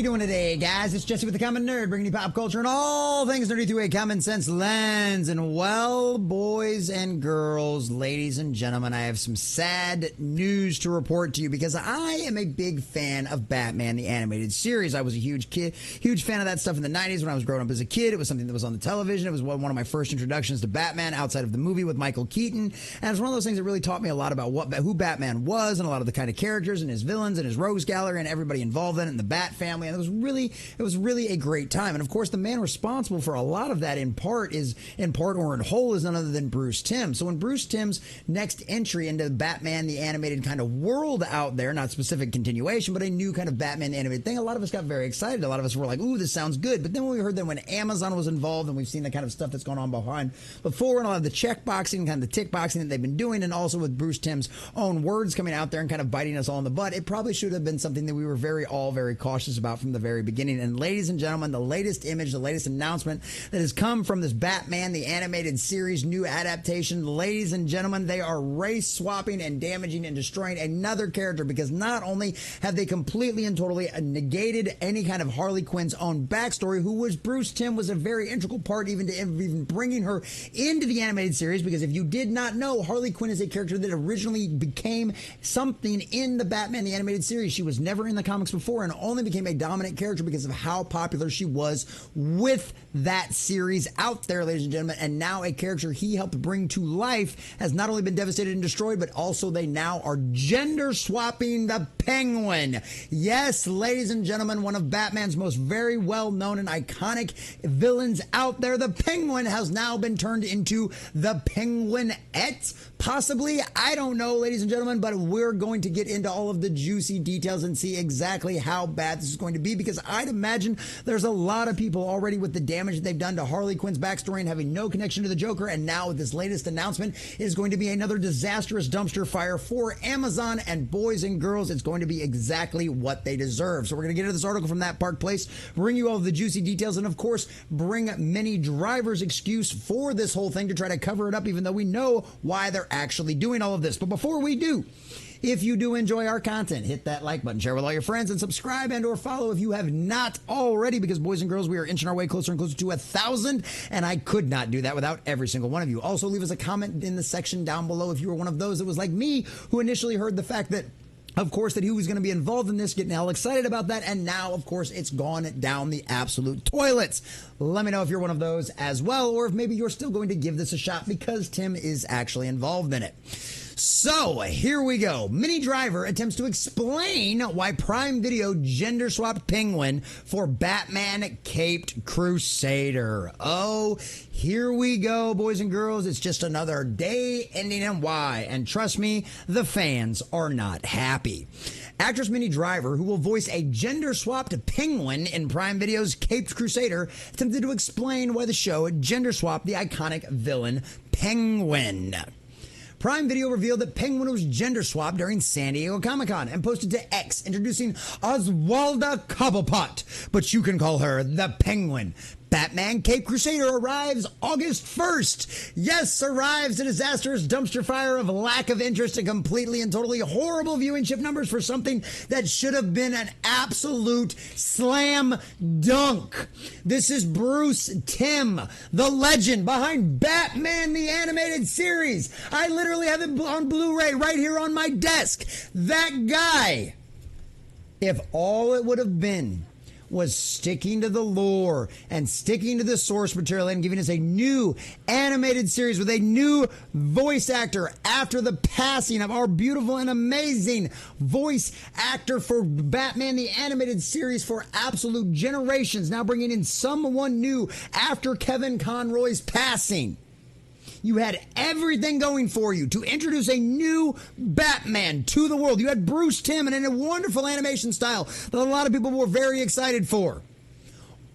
doing today, guys? It's Jesse with the Common Nerd, bringing you pop culture and all things nerdy through a common sense lens. And well, boys and girls, ladies and gentlemen, I have some sad news to report to you because I am a big fan of Batman the Animated Series. I was a huge fan of that stuff in the 90s when I was growing up as a kid. It was something that was on the television. It was one of my first introductions to Batman outside of the movie with Michael Keaton. And it was one of those things that really taught me a lot about who Batman was and a lot of the kind of characters and his villains and his rogues gallery and everybody involved in it and the Bat family. And it was really a great time. And of course, the man responsible for a lot of that in part or in whole is none other than Bruce Timm. So when Bruce Timm's next entry into Batman the Animated kind of world out there, not specific continuation, but a new kind of Batman animated thing, a lot of us got very excited. A lot of us were like, ooh, this sounds good. But then when we heard that when Amazon was involved, and we've seen the kind of stuff that's gone on behind before, and a lot of the checkboxing, kind of the tick boxing that they've been doing, and also with Bruce Timm's own words coming out there and kind of biting us all in the butt, it probably should have been something that we were very cautious about from the very beginning. And ladies and gentlemen, the latest image, the latest announcement that has come from this Batman the Animated Series new adaptation, ladies and gentlemen, they are race swapping and damaging and destroying another character, because not only have they completely and totally negated any kind of Harley Quinn's own backstory, who was Bruce Timm was a very integral part even bringing her into the animated series, because if you did not know, Harley Quinn is a character that originally became something in the Batman the Animated Series. She was never in the comics before and only became a dominant character because of how popular she was with that series out there, ladies and gentlemen. And now a character he helped bring to life has not only been devastated and destroyed, but also they now are gender swapping the Penguin. Yes, ladies and gentlemen, one of Batman's most very well known and iconic villains out there, the Penguin, has now been turned into the Penguinette. Possibly, I don't know, ladies and gentlemen, but we're going to get into all of the juicy details and see exactly how bad this is going to be, because I'd imagine there's a lot of people already with the damage that they've done to Harley Quinn's backstory and having no connection to the Joker, and now with this latest announcement is going to be another disastrous dumpster fire for Amazon, and boys and girls, it's going to be exactly what they deserve. So we're going to get into this article from That Park Place, bring you all of the juicy details, and of course, bring Mini Driver's excuse for this whole thing to try to cover it up, even though we know why they're actually doing all of this. But before we do, if you do enjoy our content, hit that like button, share with all your friends, and subscribe and or follow if you have not already, because boys and girls, we are inching our way closer and closer to 1,000, and I could not do that without every single one of you. Also, leave us a comment in the section down below if you were one of those that was like me, who initially heard the fact that, of course, that he was going to be involved in this, getting all excited about that, and now, of course, it's gone down the absolute toilets. Let me know if you're one of those as well, or if maybe you're still going to give this a shot because Timm is actually involved in it. So, here we go. Mini Driver attempts to explain why Prime Video gender swapped Penguin for Batman Caped Crusader. Oh, here we go, boys and girls. It's just another day ending in Y. And trust me, the fans are not happy. Actress Mini Driver, who will voice a gender-swapped Penguin in Prime Video's Caped Crusader, attempted to explain why the show gender-swapped the iconic villain Penguin. Prime Video revealed that Penguin was gender swapped during San Diego Comic-Con and posted to X, introducing Oswalda Coblepot, but you can call her the Penguin. Batman Caped Crusader arrives August 1st. Yes, arrives a disastrous dumpster fire of lack of interest and completely and totally horrible viewership numbers for something that should have been an absolute slam dunk. This is Bruce Timm, the legend behind Batman the Animated Series. I literally have it on Blu-ray right here on my desk. That guy, if all it would have been was sticking to the lore and sticking to the source material and giving us a new animated series with a new voice actor after the passing of our beautiful and amazing voice actor for Batman the Animated Series for absolute generations, now bringing in someone new after Kevin Conroy's passing. You had everything going for you to introduce a new Batman to the world. You had Bruce Timm and in a wonderful animation style that a lot of people were very excited for.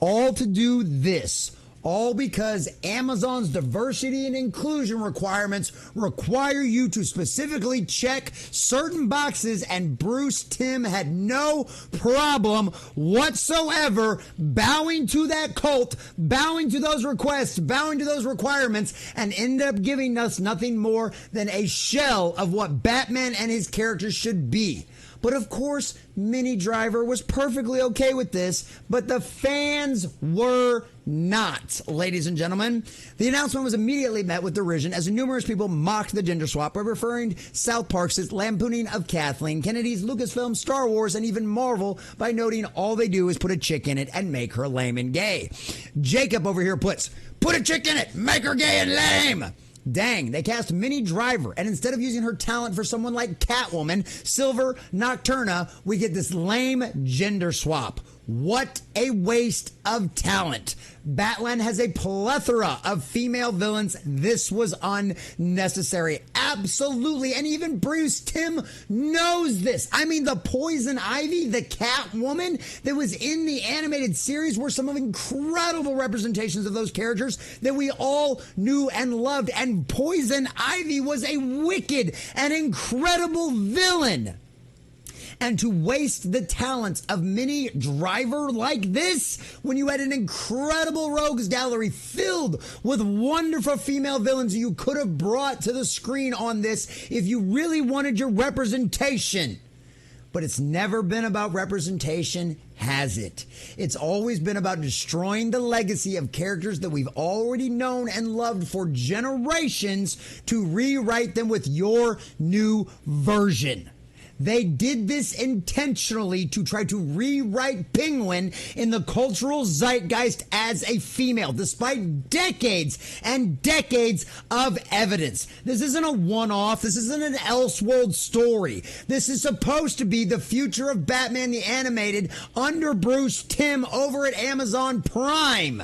All to do this. All because Amazon's diversity and inclusion requirements require you to specifically check certain boxes, and Bruce Timm had no problem whatsoever bowing to that cult, bowing to those requests, bowing to those requirements, and ended up giving us nothing more than a shell of what Batman and his characters should be. But of course, Minnie Driver was perfectly okay with this, but the fans were not, ladies and gentlemen. The announcement was immediately met with derision as numerous people mocked the gender swap by referring South Park's lampooning of Kathleen Kennedy's Lucasfilm, Star Wars, and even Marvel by noting all they do is put a chick in it and make her lame and gay. Jacob over here puts, "Put a chick in it, make her gay and lame." Dang, they cast Minnie Driver, and instead of using her talent for someone like Catwoman, Silver, Nocturna, we get this lame gender swap. What a waste of talent. Batland has a plethora of female villains. This was unnecessary. Absolutely. And even Bruce Timm knows this. I mean, the Poison Ivy, the Catwoman that was in the animated series were some of incredible representations of those characters that we all knew and loved. And Poison Ivy was a wicked and incredible villain. And to waste the talents of Minnie Driver like this, when you had an incredible rogues gallery filled with wonderful female villains you could have brought to the screen on this if you really wanted your representation. But it's never been about representation, has it? It's always been about destroying the legacy of characters that we've already known and loved for generations to rewrite them with your new version. They did this intentionally to try to rewrite Penguin in the cultural zeitgeist as a female, despite decades and decades of evidence. This isn't a one-off. This isn't an Elseworld story. This is supposed to be the future of Batman the Animated under Bruce Timm over at Amazon Prime.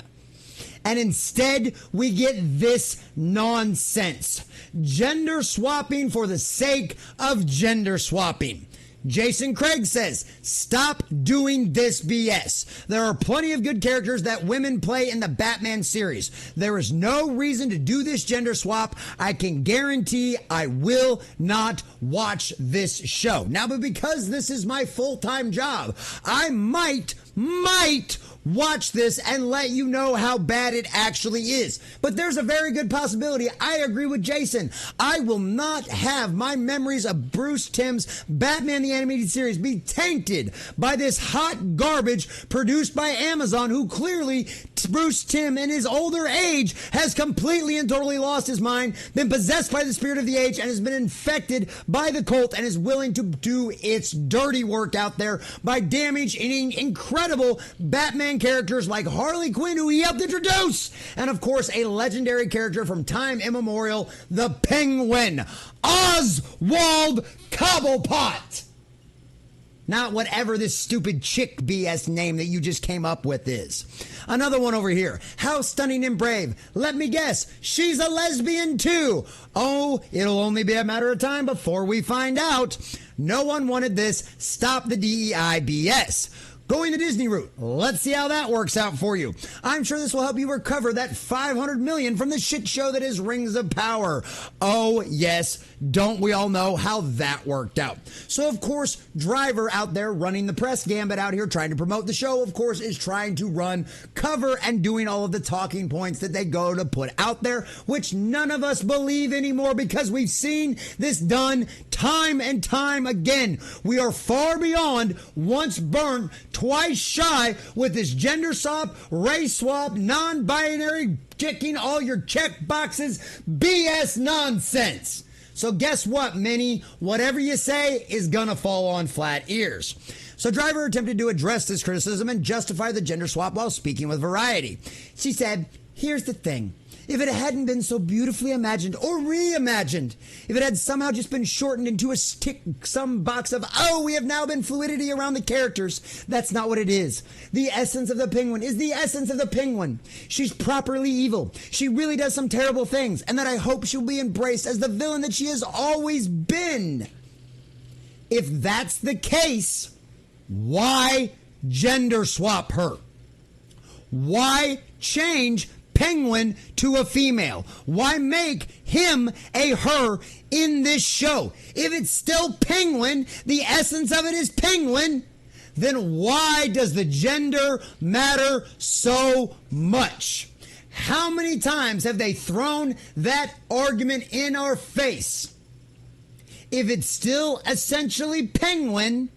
And instead, we get this nonsense. Gender swapping for the sake of gender swapping. Jason Craig says, stop doing this BS. There are plenty of good characters that women play in the Batman series. There is no reason to do this gender swap. I can guarantee I will not watch this show. Now, but because this is my full-time job, I might watch this and let you know how bad it actually is. But there's a very good possibility. I agree with Jason. I will not have my memories of Bruce Timm's Batman the Animated Series be tainted by this hot garbage produced by Amazon, who clearly, Bruce Timm in his older age, has completely and totally lost his mind, been possessed by the spirit of the age, and has been infected by the cult, and is willing to do its dirty work out there by damaging incredible Batman characters like Harley Quinn, who he helped introduce, and of course a legendary character from time immemorial, the Penguin, Oswald Coblepot. Not whatever this stupid chick BS name that you just came up with is. Another one over here. How stunning and brave. Let me guess. She's a lesbian too. Oh, it'll only be a matter of time before we find out. No one wanted this. Stop the DEI BS. Going the Disney route. Let's see how that works out for you. I'm sure this will help you recover that $500 million from the shit show that is Rings of Power. Oh, yes. Don't we all know how that worked out? So, of course, Driver out there running the press gambit out here trying to promote the show, of course, is trying to run cover and doing all of the talking points that they go to put out there, which none of us believe anymore because we've seen this done time and time again. We are far beyond once burnt, twice shy with this gender swap, race swap, non-binary, ticking all your check boxes, BS nonsense. So guess what, Minnie? Whatever you say is gonna fall on flat ears. So Driver attempted to address this criticism and justify the gender swap while speaking with Variety. She said, here's the thing. If it hadn't been so beautifully imagined or reimagined, if it had somehow just been shortened into a some box of, oh, we have now been fluidity around the characters, that's not what it is. The essence of the Penguin is the essence of the Penguin. She's properly evil. She really does some terrible things, and that I hope she'll be embraced as the villain that she has always been. If that's the case, why gender swap her? Why change Penguin to a female? Why make him a her in this show? If it's still Penguin, the essence of it is Penguin, then why does the gender matter so much? How many times have they thrown that argument in our face? if it's still essentially penguin,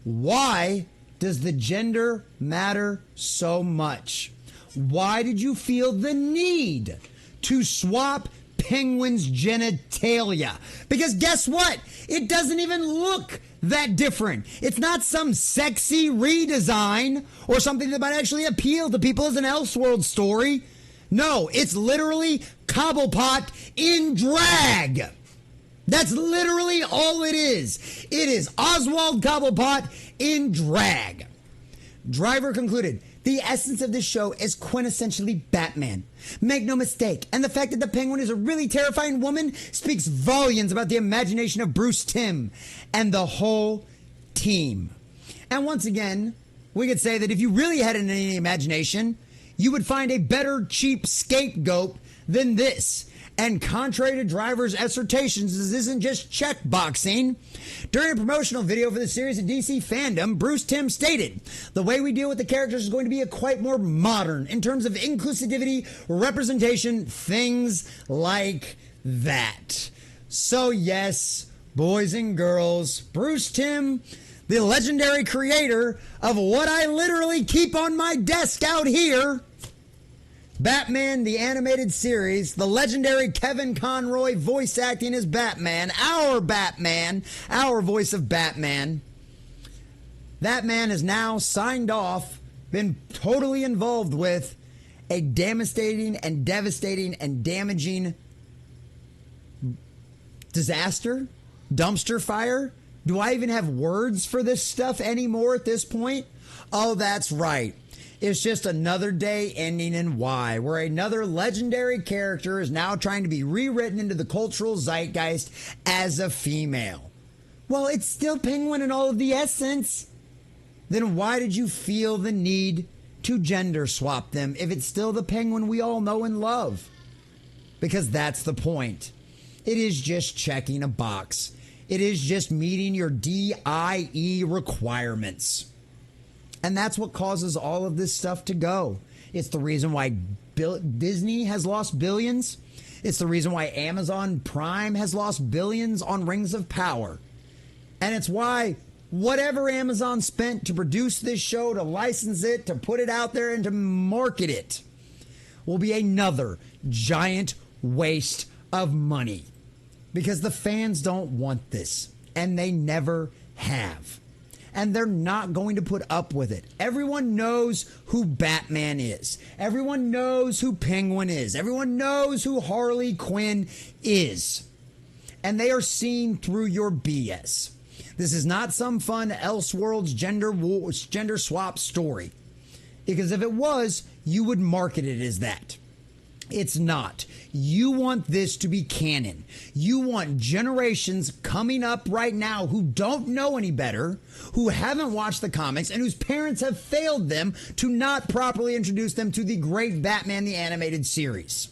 why does the gender matter so much? Why did you feel the need to swap penguin's genitalia? Because guess what? It doesn't even look that different. It's not some sexy redesign or something that might actually appeal to people as an Elseworld story. No, it's literally Cobblepot in drag. That's literally all it is. It is Oswald Coblepot in drag. Driver concluded, the essence of this show is quintessentially Batman. Make no mistake, and the fact that the Penguin is a really terrifying woman speaks volumes about the imagination of Bruce Timm and the whole team. And once again, we could say that if you really had any imagination, you would find a better cheap scapegoat than this. And contrary to Driver's assertions, this isn't just checkboxing. During a promotional video for the series at DC Fandom, Bruce Timm stated, the way we deal with the characters is going to be quite more modern in terms of inclusivity, representation, things like that. So yes, boys and girls, Bruce Timm, the legendary creator of what I literally keep on my desk out here, Batman, the animated series, the legendary Kevin Conroy voice acting as Batman, our voice of Batman. That man has now signed off, been totally involved with a devastating and damaging disaster, dumpster fire. Do I even have words for this stuff anymore at this point? Oh, that's right. It's just another day ending in Y, where another legendary character is now trying to be rewritten into the cultural zeitgeist as a female. Well, it's still Penguin in all of the essence. Then why did you feel the need to gender swap them if it's still the Penguin we all know and love? Because that's the point. It is just checking a box. It is just meeting your DIE requirements. And that's what causes all of this stuff to go. It's the reason why Disney has lost billions. It's the reason why Amazon Prime has lost billions on Rings of Power. And it's why whatever Amazon spent to produce this show, to license it, to put it out there, and to market it will be another giant waste of money. Because the fans don't want this. And they never have. And they're not going to put up with it. Everyone knows who Batman is. Everyone knows who Penguin is. Everyone knows who Harley Quinn is. And they are seeing through your BS. This is not some fun Elseworlds gender swap story. Because if it was, you would market it as that. It's not. You want this to be canon. You want generations coming up right now who don't know any better, who haven't watched the comics, and whose parents have failed them to not properly introduce them to the great Batman the Animated Series.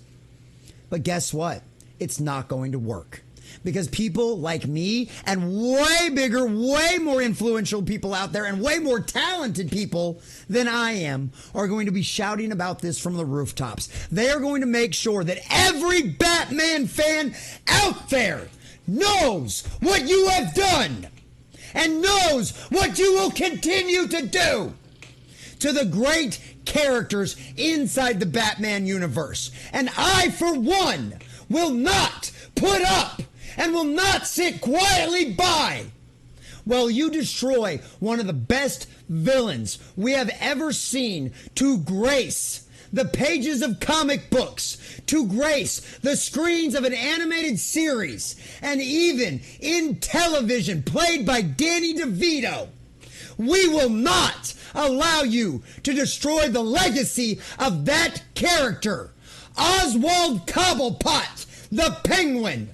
But guess what? It's not going to work. Because people like me and way bigger, way more influential people out there and way more talented people than I am are going to be shouting about this from the rooftops. They are going to make sure that every Batman fan out there knows what you have done and knows what you will continue to do to the great characters inside the Batman universe. And I, for one, will not put up and will not sit quietly by while you destroy one of the best villains we have ever seen to grace the pages of comic books, to grace the screens of an animated series, and even in television played by Danny DeVito. We will not allow you to destroy the legacy of that character. Oswald Coblepot, the Penguin,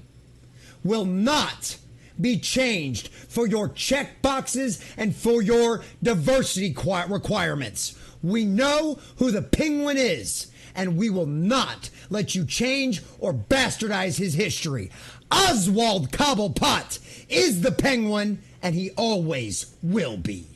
will not be changed for your check boxes and for your diversity requirements. We know who the Penguin is, and we will not let you change or bastardize his history. Oswald Coblepot is the Penguin, and he always will be.